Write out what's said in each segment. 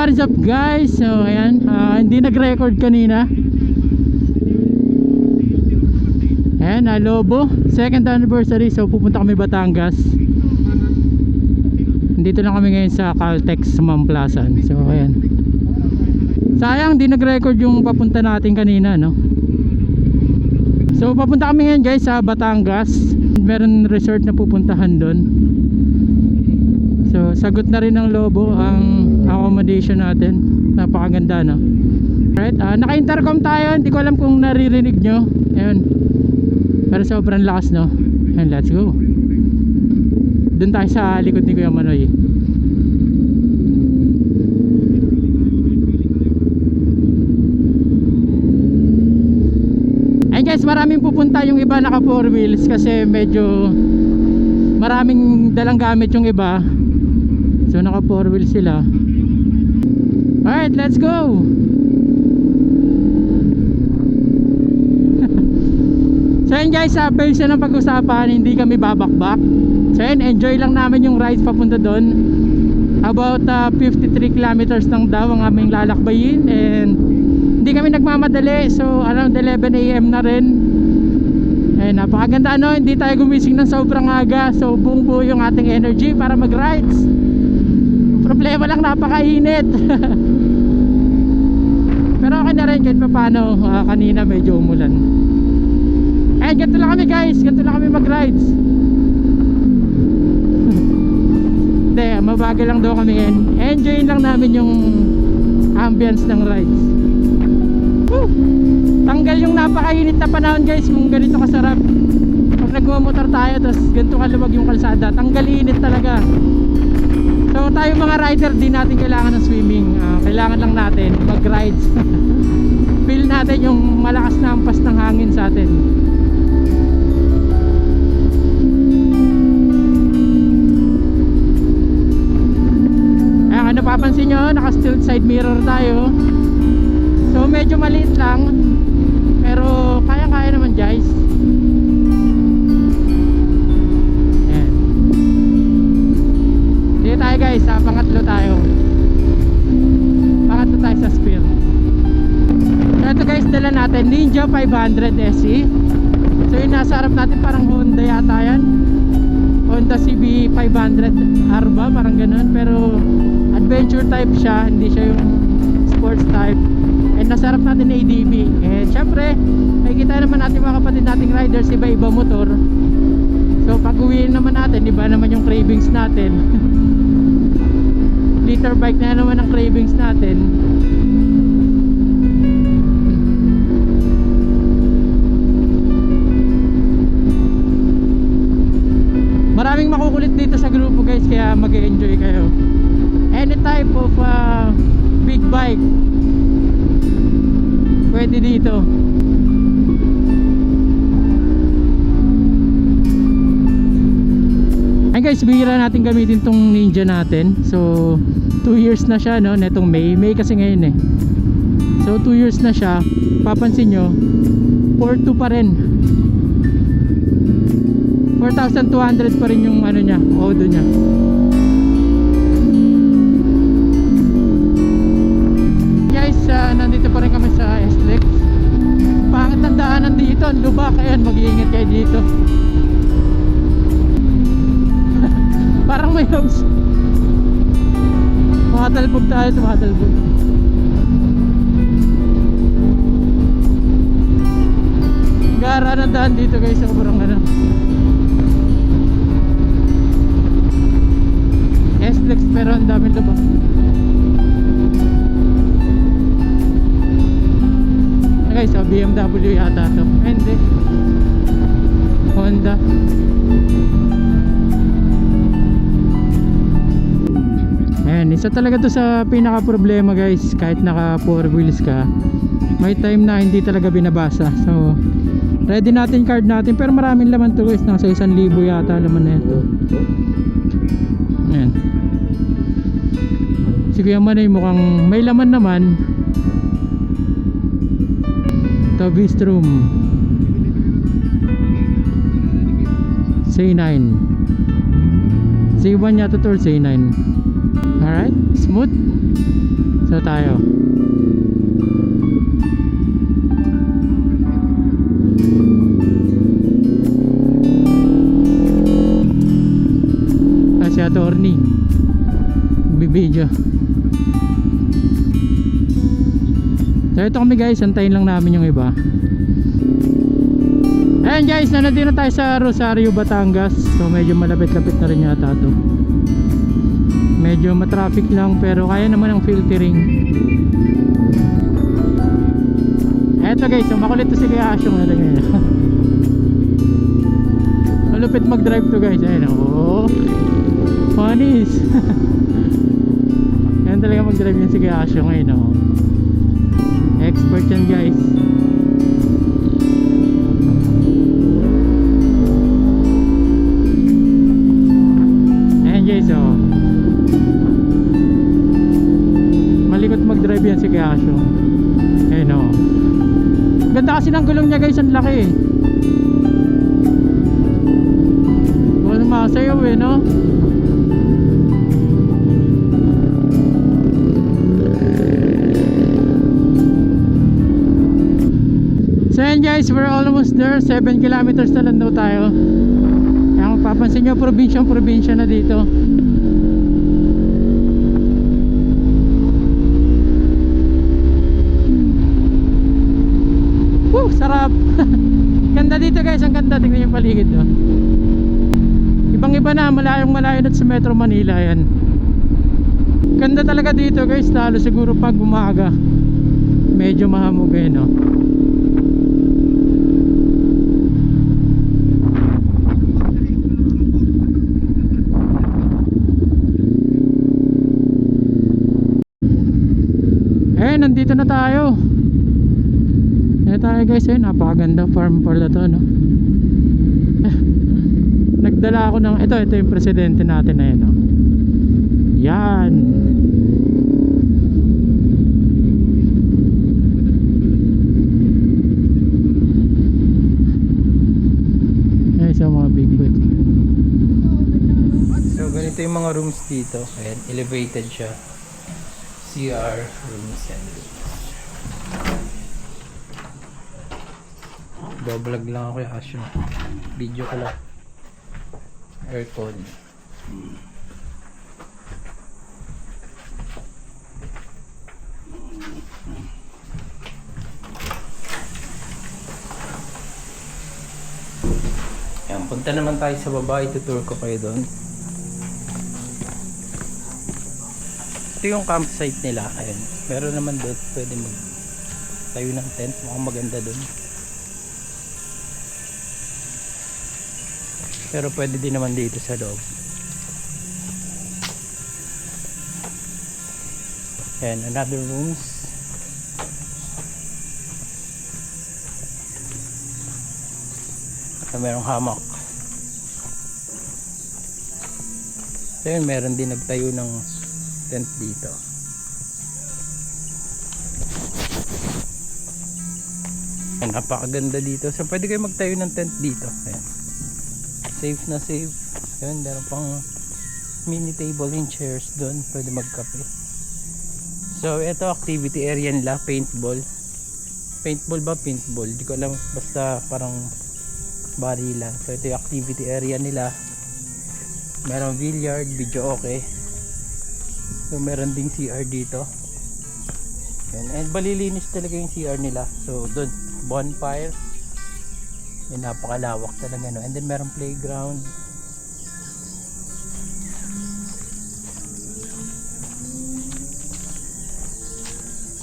what is up guys? So ayan, hindi nag-record kanina. Ayan, Lobo, second anniversary. So pupunta kami Batangas. Dito lang kami ngayon sa Caltex Mamplasan. So ayan, sayang di nag-record yung papunta natin kanina, no? So papunta kami ngayon guys sa Batangas. Meron resort na pupuntahan doon. So sagot na rin ng Lobo ang accommodation natin. Napakaganda, no? Right, naka-intercom tayo. Hindi ko alam kung naririnig nyo. Ayun, pero sobrang lakas, no? And let's go. Doon tayo sa likod ni Kuya Manoy. And guys, maraming pupunta. Yung iba naka 4 wheels kasi medyo maraming dalang gamit yung iba. So naka 4 wheels sila. Alright, let's go. So yun guys, base na ng pag-usapan, hindi kami babakbak. So yun, enjoy lang namin yung ride papunta doon. About 53 kilometers lang daw ang aming lalakbayin. And hindi kami nagmamadali. So around 11 AM na rin. Eh, napakaganda, no? Hindi tayo gumising ng sobrang aga. So buong buo yung ating energy para mag-rides. Problema lang, napakainit. Pero okay na rin kahit pa paano. Kanina medyo umulan. Eh, ganito lang kami guys, ganito lang kami mag-rides. Hindi, mabagal lang daw kami ngayon. Enjoyin lang namin yung ambience ng rides. Woo! Tanggal yung napakainit na panahon guys kung ganito kasarap. Pag nagmumotor tayo tapos ganito kaluwag yung kalsada, tanggal init talaga. So tayo mga rider, di natin kailangan ng swimming. Kailangan lang natin mag-rides. Feel natin yung malakas na hampas ng hangin sa atin. Napapansin nyo, naka stilt side mirror tayo. So medyo maliit lang, pero kaya-kaya naman guys. Ayan. Dito tayo guys, pangatlo tayo. Pangatlo tayo sa Spear. So ito guys, dala natin Ninja 500 SE. So yung nasa harap natin parang Honda yata yan, Honda CB 500 Arba, parang ganun. Pero adventure type siya, hindi siya yung sports type. And nasarap natin na ADB. And syempre, nakikita naman natin mga kapatid nating riders, iba-iba motor. So pag uwi naman natin, iba naman yung cravings natin. Liter bike na naman ang cravings natin. Maraming makukulit dito sa grupo guys, kaya mag-enjoy kayo. Any type of big bike pwede dito. Ay guys, bihira natin gamitin tong Ninja natin. So 2 years na siya, no? Netong May kasi ngayon eh. So 2 years na siya. Papansin nyo, 4.2 pa rin, 4,200 pa rin yung ano niya, odo niya. Nandito pa rin kami sa SLEX. Pangit ang daanan dito, ang lubak. Ayan, mag-iingat kayo dito. Parang may house. Tumatalbog tayo, tumatalbog. Gara ng daan dito guys, sobrang ano. SLEX pero ang daming lubak. Guys, so BMW yata to. Hindi, Honda. Ayan, isa talaga to sa pinaka problema guys. Kahit naka 4 wheels ka, may time na hindi talaga binabasa. So ready natin card natin, pero maraming laman to guys. Nasa 1,000 yata laman na ito. Ayan, si Kuya Manoy mukhang may laman naman. Ito, Vistrom C9, C1 yata to or C9. Alright, smooth. tayo. Si attorney bibidyo. So ito kami guys, antayin lang namin yung iba. Ayan guys, nandito na tayo sa Rosario, Batangas. So medyo malapit-lapit na rin yata to. Medyo matraffic lang pero kaya naman ang filtering. Eto guys, so makulit to si Kuya Asyong na ngayon. Malupit mag-drive to guys. Ayun oh. Panis. Yan talaga mag-drive yan si Kuya Asyong ngayon oh. Expert yan guys. Ayan guys oh. Malikot mag-drive yan si Kuya Asyong. Ayun oh. Ganda kasi ng gulong niya guys, ang laki eh. Wala masayaw eh no. So yan guys, we're almost there. 7 kilometers na lang daw tayo. Kaya kung papansin nyo, probinsya na dito. Woo, sarap. Ganda dito guys, ang ganda. Tingnan yung paligid oh. Ibang iba na, malayong malayo na sa Metro Manila yan. Ganda talaga dito guys, lalo siguro pag umaga. Medyo mahamog eh no. Nandito na tayo. Ayan tayo guys, ayun, napakaganda farm pala to no. Nagdala ako ng ito yung presidente natin na yun no. Yan. Ayan sa mga big boat. So ganito yung mga rooms dito. Ayan, elevated siya. CR rooms and bablog lang ako yung Asyo. Video ko lang. Aircon. Yan, punta naman tayo sa baba. Itutour ko kayo doon. Ito yung campsite nila. Ayun. Meron naman doon. Pwede tayo ng tent. Mukhang maganda doon. Pero pwede din naman dito sa loob. And another rooms. Merong hammock. So yun, meron din nagtayo ng tent dito. Ayan, napakaganda dito. So pwede kayo magtayo ng tent dito. Ayan. Safe na safe. Ayan, meron pang mini table and chairs doon. Pwede magkape. So ito activity area nila, paintball. Paintball ba? Paintball. Di ko alam. Basta parang barilan. So ito yung activity area nila. Meron billiard, video okay. So meron ding CR dito. And balilinis talaga yung CR nila. So doon, bonfire. Yung napakalawak talaga no. And then meron playground.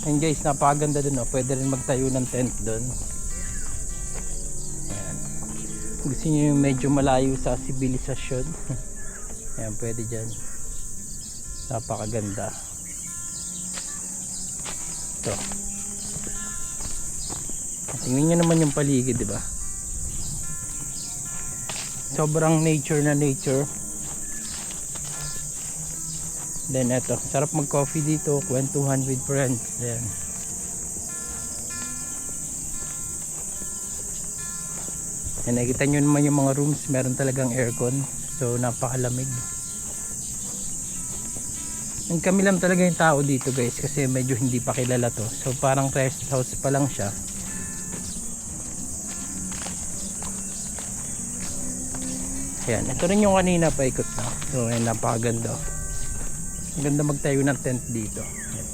And guys, napakaganda dun no. Pwede rin magtayo ng tent dun. Ayan. Gusto nyo yung medyo malayo sa sibilisasyon. Ayan, pwede dyan. Napakaganda. Ito. Tingnan nyo naman yung paligid, diba? Sobrang nature na nature. Then eto, sarap mag coffee dito, kwentuhan with friends. Ayan. And nakita nyo naman yung mga rooms, meron talagang aircon. So napakalamig. And kami lang talaga yung tao dito guys, kasi medyo hindi pa kilala to. So parang rest house pa lang siya. Ayan, ito rin yung kanina paikot na. So ayan, napakaganda. Ang ganda magtayo ng tent dito. Ayan.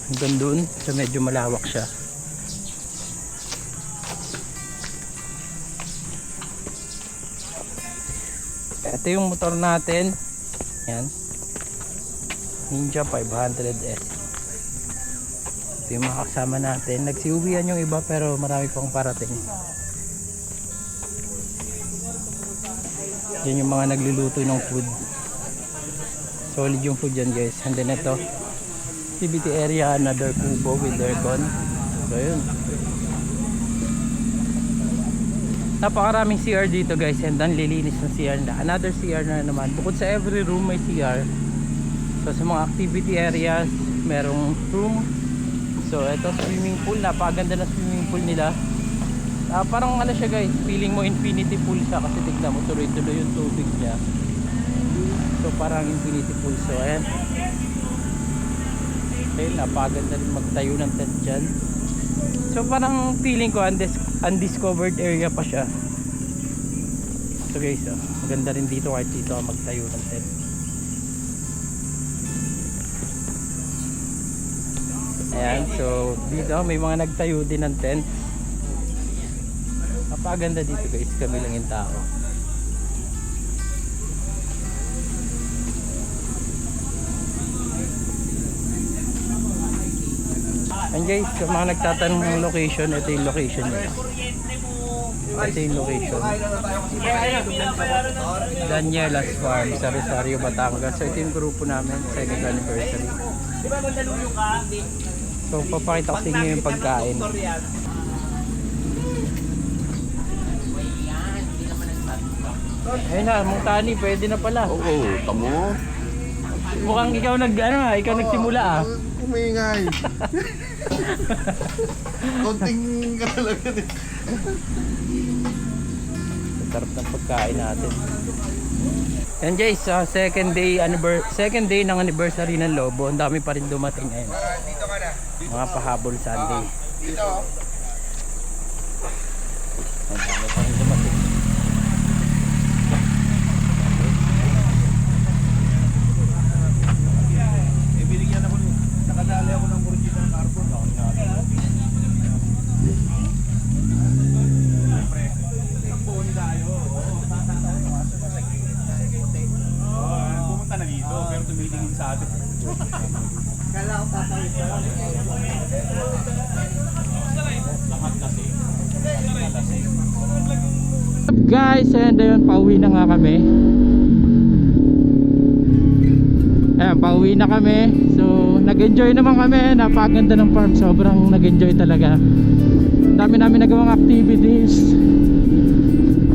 Hanggang doon, so medyo malawak siya. Ito yung motor natin. Yan. Ninja 500S. Ito yung mga kasama natin. Nagsiuwian yung iba pero marami pang parating. Yan yung mga nagluluto ng food. Solid yung food dyan guys. And then ito, activity area, another kubo with aircon. So yun. Napakaraming CR dito guys, and ang lilinis ng CR na. Another CR na naman. Bukod sa every room may CR. So sa mga activity areas, merong room. So ito swimming pool, napakaganda na swimming pool nila. Parang ano siya guys, feeling mo infinity pool siya kasi tignan mo tuloy-tuloy yung tubig niya. So parang infinity pool. So ayan. Okay, napakaganda rin magtayo ng tent dyan. So parang feeling ko undiscovered area pa siya. So guys, maganda rin dito kahit dito ka magtayo ng tent. Ayan, so dito may mga nagtayo din ng tent. Napakaganda dito guys, kami lang yung tao. And guys, sa mga nagtatanong ng location, ito yung location niya. Ito yung location. Daniela's Farm sa Rosario, Batangas. So ito yung grupo namin, second anniversary. So papakita ko sa inyo yung pagkain. Ayun na, mong tani, pwede na pala. Oo, tamo. Mukhang ikaw ikaw nagsimula Umingay. Konting ka talaga din. Sarap ng pagkain natin. And guys, second day ng anniversary ng Lobo. Ang dami pa rin dumating ngayon. Dito ka na. Mga pahabol Sunday. Dito. Ang dami pa rin dumating. Binigyan ako, nakadali ako ng original carbon. Pumunta na dito, pero tumitingin sa atin. Kala ko papayos na lang. Lahat kasi. What's up guys, and ayun, pauwi na nga kami. Ayan, pauwi na kami. So nag-enjoy naman kami. Napakaganda ng farm, sobrang nag-enjoy talaga. Dami namin nagawang activities.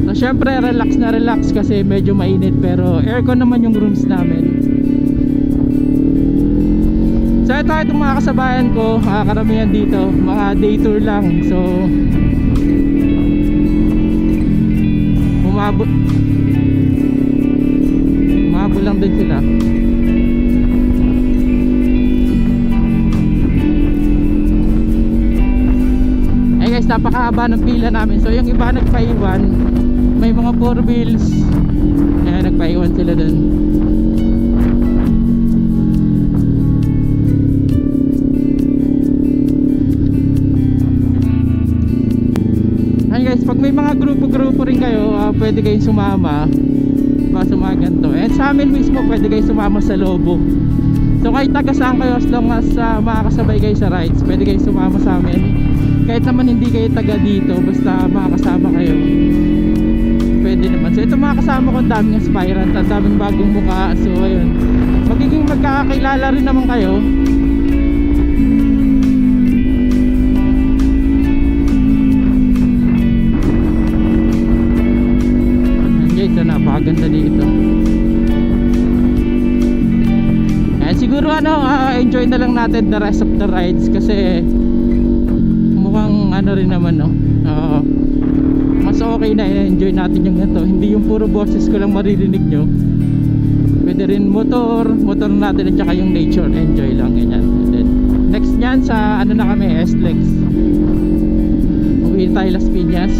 So syempre relax na relax kasi medyo mainit, pero aircon naman yung rooms namin. So ito, itong mga kasabayan ko, karamihan dito mga day tour lang. So umabot lang din sila. Eh guys, napakahaba ng pila namin. So yung iba nagpaiwan, may mga 4 wheels. Kaya nagpaiwan sila dun. Ayun guys, pag may mga grupo-grupo rin kayo, pwede kayong sumama sa mga ganito. And sa amin mismo pwede kayong sumama sa Lobo. So kahit taga saan kayo, as long as makakasabay kayo sa rides, pwede kayong sumama sa amin. Kahit naman hindi kayo taga dito, basta makakasama kayo, pwede naman. So ito mga kasama ko, ang daming aspirant, ang daming bagong mukha. So ayun, magiging magkakakilala rin naman kayo. Guys, napakaganda dito. Siguro enjoy na lang natin the rest of the rides kasi mukhang ano rin naman, no? Mas okay na enjoy natin yung ganito. Hindi yung puro boses ko lang maririnig nyo. Pwede rin motor natin at saka yung nature. Enjoy lang, ganyan. And then, next nyan sa ano na kami, SLEX. Uwi tayo Las Piñas.